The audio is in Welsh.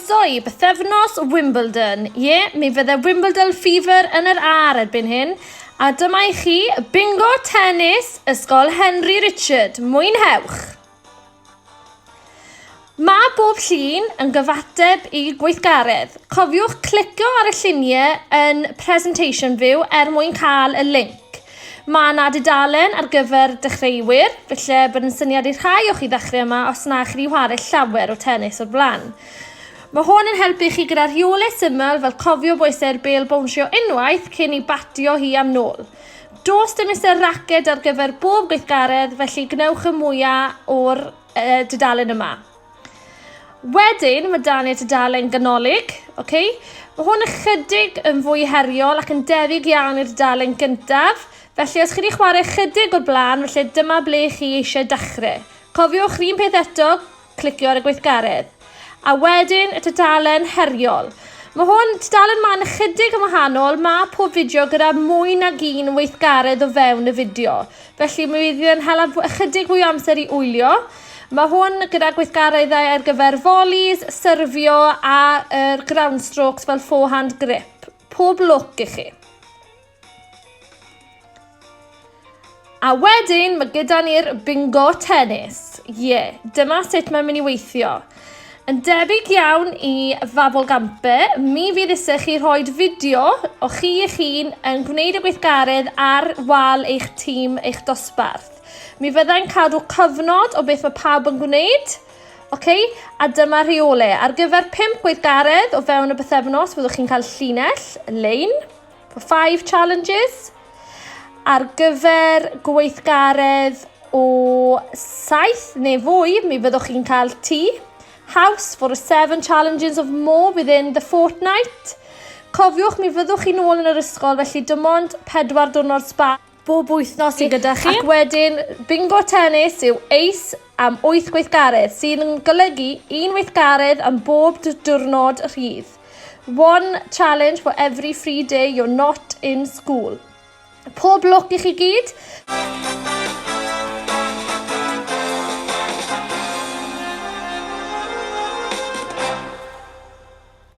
Croeso i bythefnos Wimbledon. Mi fydde Wimbledon fever yn yr ar erbyn hyn. A dyma i chi bingo tennis ysgol Henry Richard. Mwynhewch! Mae bob llun yn gyfateb i gweithgaredd. Cofiwch clicio ar y lluniau yn Presentation View mwyn cael y link. Mae yna dudalen ar gyfer dechreuwyr, felly bydd yn syniad i rhai o'ch i ddechrau yma os na chi wedi chwarae llawer o tennis o'r blaen. Mae hwn yn helpu chi gyda rheolau syml fel cofio bwysau'r bêl bownsio unwaith cyn i batio hi am nôl. Does dim eistedd raced ar gyfer bob gweithgaredd, felly gnewch y mwyaf o'r dudalen yma. Wedyn, mae dan ni'r dudalen ganolig. Okay? Mae hwn ychydig yn fwy heriol ac yn debyg iawn i'r dudalen gyntaf. Felly, os chi wedi chwarae chydig o'r blaen, felly dyma ble chi eisiau dechrau. Cofiwch un peth eto, clicio ar y gweithgaredd. A wedyn, y tudalen heriol. Mae hwn tudalen ma'n ychydig yn wahanol, mae pob fideo gyda mwy nag un weithgaredd o fewn y fideo. Felly, mae wedi yn hala ychydig fwy o amser i wylio. Mae hwn gyda gweithgareddau ar gyfer volleys, syrfio a ground strokes fel forehand grip. Pob lwc i chi. A wedyn, mae gyda ni'r bingo tennis. Dyma sut mae'n mynd i weithio. Yn debyg iawn i fabol gampe, mi fydd isech chi rhoi fideo o chi eich hun yn gwneud y gweithgaredd ar wal eich tîm eich dosbarth. Mi fyddai'n cadw cyfnod o beth mae pawb yn gwneud. A dyma rheolau. Ar gyfer 5 gweithgaredd o fewn y bythefnos, fyddwch chi'n cael llinell, lane, for 5 challenges. Ar gyfer gweithgaredd o 7 neu fwy, mi fyddwch chi'n cael tŷ. House for 7 challenges of more within the fortnight. Cofiwch, mi fyddwch chi nôl yn yr ysgol, felly dim ond 4 diwrnod spa bob wythnos i gyda chi. Ac wedyn, bingo tennis yw ace am 8 gweithgaredd, sydd yn golygu 1 weithgaredd am bob diwrnod rhydd. 1 challenge for every free day you're not in school. Pob lwc i chi gyd.